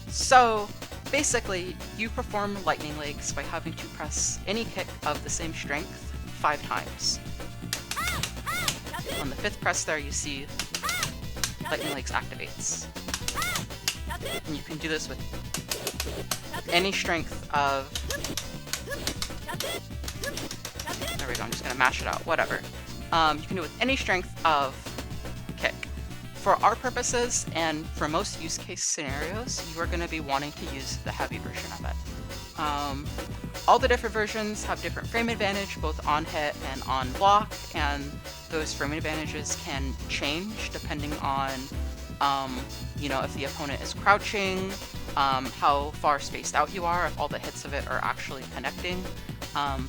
So basically, you perform lightning legs by having to press any kick of the same strength 5 times. On the 5th press there, you see lightning legs activates. And you can do this with any strength of... There we go, I'm just gonna mash it out, whatever. You can do it with any strength of kick. For our purposes, and for most use case scenarios, you are going to be wanting to use the heavy version of it. All the different versions have different frame advantage, both on hit and on block, and those frame advantages can change depending on, if the opponent is crouching, how far spaced out you are, if all the hits of it are actually connecting.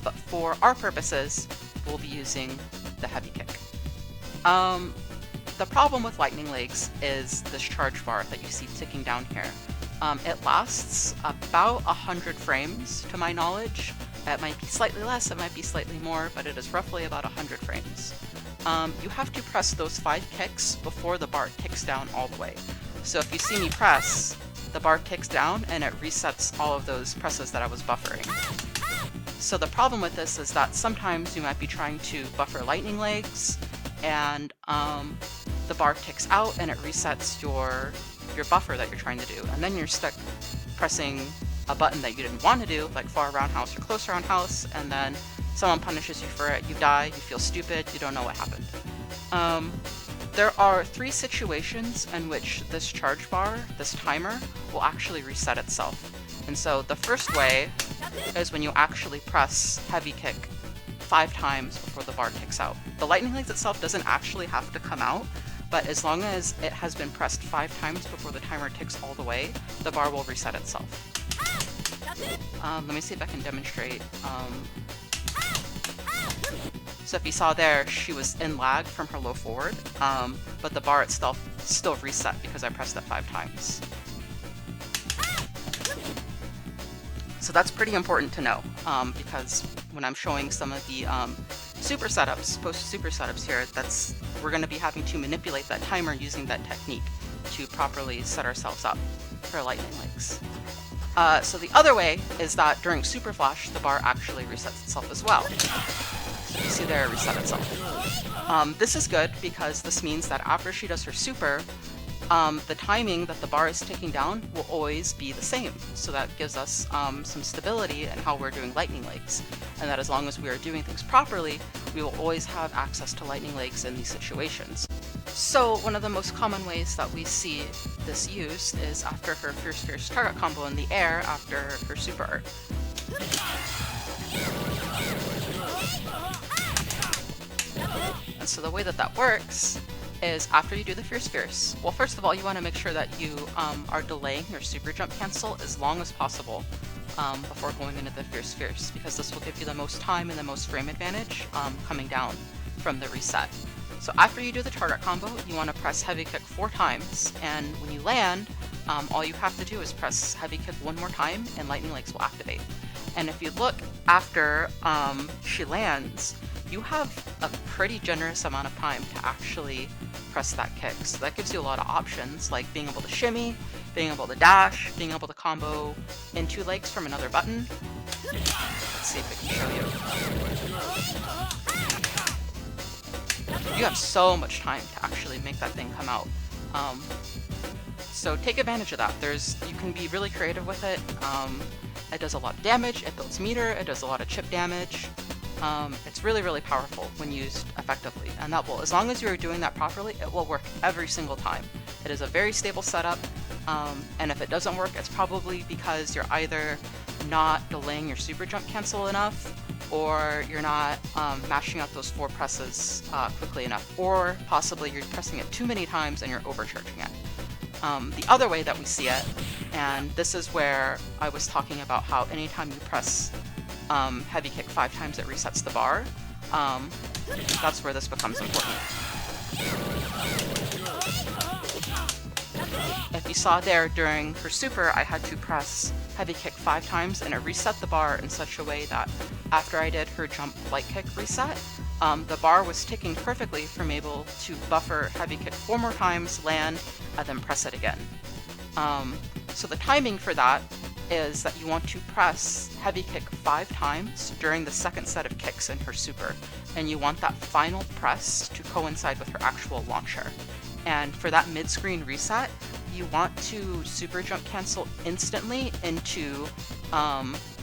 But for our purposes, we'll be using the heavy kick. The problem with lightning legs is this charge bar that you see ticking down here. It lasts about 100 frames to my knowledge. It might be slightly less, it might be slightly more, but it is roughly about 100 frames. You have to press those 5 kicks before the bar ticks down all the way. So if you see me press, the bar ticks down and it resets all of those presses that I was buffering. So the problem with this is that sometimes you might be trying to buffer lightning legs, and the bar ticks out and it resets your buffer that you're trying to do, and then you're stuck pressing a button that you didn't want to do, like far roundhouse or close roundhouse, and then someone punishes you for it, you die, you feel stupid, you don't know what happened. There are 3 situations in which this charge bar, this timer, will actually reset itself. And so the first way is when you actually press heavy kick 5 times before the bar ticks out. The lightning legs itself doesn't actually have to come out, but as long as it has been pressed 5 times before the timer ticks all the way, the bar will reset itself. Let me see if I can demonstrate. So if you saw there, she was in lag from her low forward, but the bar itself still reset because I pressed it 5 times. So that's pretty important to know, because when I'm showing some of the super setups, post-super setups here, we're going to be having to manipulate that timer using that technique to properly set ourselves up for lightning legs. So the other way is that during super flash, the bar actually resets itself as well. So you see there, it reset itself. This is good because this means that after she does her super, the timing that the bar is ticking down will always be the same. So that gives us some stability in how we're doing lightning legs. And that as long as we are doing things properly, we will always have access to lightning legs in these situations. So one of the most common ways that we see this used is after her Fierce target combo in the air after her super art. And so the way that that works is after you do the Fierce, well, first of all, you want to make sure that you are delaying your super jump cancel as long as possible before going into the Fierce, because this will give you the most time and the most frame advantage coming down from the reset. So after you do the target combo, you want to press heavy kick 4 times, and when you land, all you have to do is press heavy kick 1 more time and lightning legs will activate. And if you look after she lands, you have a pretty generous amount of time to actually press that kick. So that gives you a lot of options, like being able to shimmy, being able to dash, being able to combo in 2 legs from another button. Let's see if I can show you. You have so much time to actually make that thing come out. So take advantage of that. You can be really creative with it. It does a lot of damage, it builds meter, it does a lot of chip damage. It's really, really powerful when used effectively, and that will, as long as you're doing that properly, it will work every single time. It is a very stable setup, and if it doesn't work, it's probably because you're either not delaying your super jump cancel enough, or you're not mashing out those 4 presses quickly enough, or possibly you're pressing it too many times and you're overcharging it. The other way that we see it, and this is where I was talking about how anytime you press heavy kick 5 times, it resets the bar. That's where this becomes important. If you saw there during her super, I had to press heavy kick 5 times and it reset the bar in such a way that after I did her jump light kick reset, the bar was ticking perfectly from able to buffer heavy kick 4 more times, land, and then press it again. So the timing for that is that you want to press heavy kick 5 times during the second set of kicks in her super, and you want that final press to coincide with her actual launcher. And for that mid-screen reset, you want to super jump cancel instantly into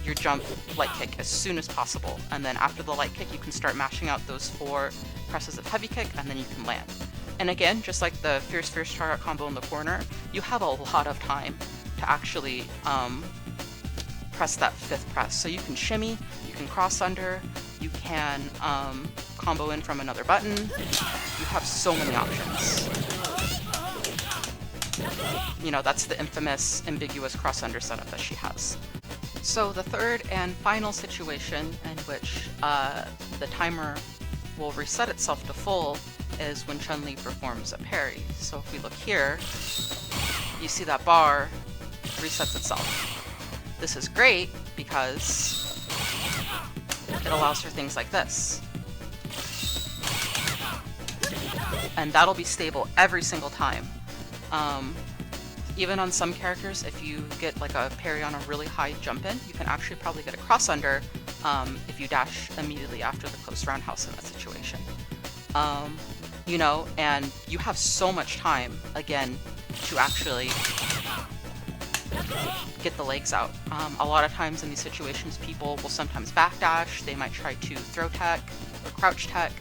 your jump light kick as soon as possible. And then after the light kick, you can start mashing out those 4 presses of heavy kick, and then you can land. And again, just like the Fierce target combo in the corner, you have a lot of time to actually press that 5th press. So you can shimmy, you can cross under, you can combo in from another button. You have so many options. You know, that's the infamous ambiguous cross under setup that she has. So the third and final situation in which the timer will reset itself to full is when Chun-Li performs a parry. So if we look here, you see that bar resets itself. This is great because it allows for things like this. And that'll be stable every single time. Even on some characters, if you get like a parry on a really high jump in, you can actually probably get a cross under if you dash immediately after the close roundhouse in that situation. You know, and you have so much time, again, to actually get the legs out. A lot of times in these situations, people will sometimes backdash, they might try to throw tech or crouch tech,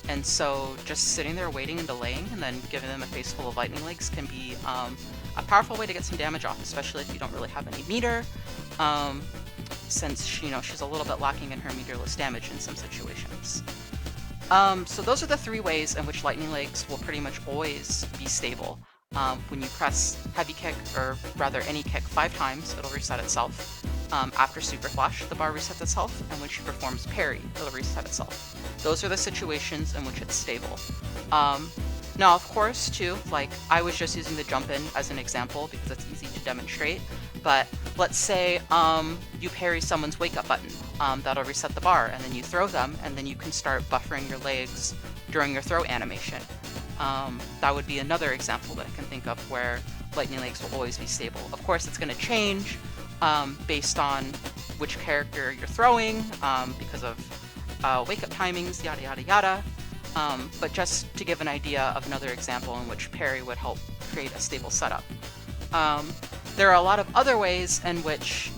and so just sitting there waiting and delaying and then giving them a face full of lightning legs can be a powerful way to get some damage off, especially if you don't really have any meter, since she's a little bit lacking in her meterless damage in some situations. So those are the 3 ways in which lightning legs will pretty much always be stable. When you press heavy kick, or rather any kick 5 times, it'll reset itself. After super flash, the bar resets itself, and when she performs parry, it'll reset itself. Those are the situations in which it's stable. Now, of course, too, like, I was just using the jump in as an example because it's easy to demonstrate, but let's say you parry someone's wake up button. That'll reset the bar, and then you throw them, and then you can start buffering your legs during your throw animation. That would be another example that I can think of where lightning legs will always be stable. Of course, it's going to change based on which character you're throwing, because of wake-up timings, yada yada yada. But just to give an idea of another example in which parry would help create a stable setup. There are a lot of other ways in which,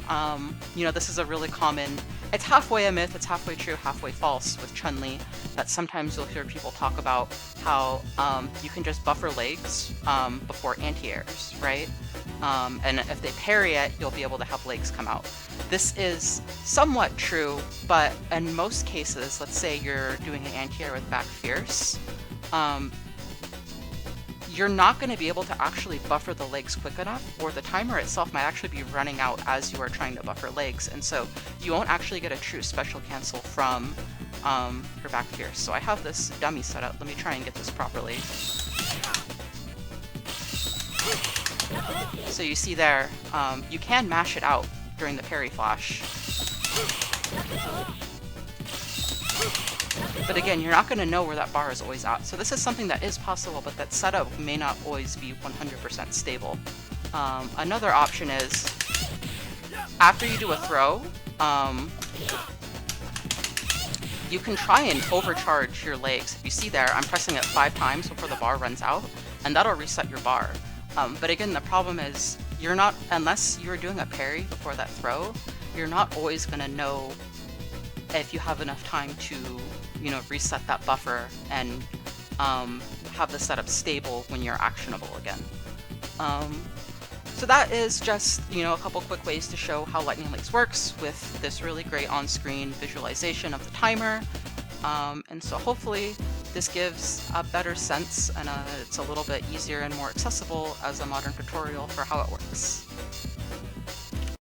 this is a really common, it's halfway a myth, it's halfway true, halfway false with Chun-Li, that sometimes you'll hear people talk about how you can just buffer legs before anti-airs, right? And if they parry it, you'll be able to have legs come out. This is somewhat true, but in most cases, let's say you're doing an anti-air with back fierce, you're not going to be able to actually buffer the legs quick enough, or the timer itself might actually be running out as you are trying to buffer legs, and so you won't actually get a true special cancel from your back fierce. So I have this dummy set up. Let me try and get this properly. So you see there, you can mash it out during the parry flash. But again, you're not going to know where that bar is always at. So this is something that is possible, but that setup may not always be 100% stable. Another option is, after you do a throw, you can try and overcharge your legs. If you see there, I'm pressing it 5 times before the bar runs out, and that'll reset your bar. But again, the problem is, you're not, unless you're doing a parry before that throw, you're not always going to know if you have enough time to, reset that buffer and have the setup stable when you're actionable again. So that is just, a couple quick ways to show how Lightning Legs works with this really great on-screen visualization of the timer. And so hopefully this gives a better sense, and it's a little bit easier and more accessible as a modern tutorial for how it works.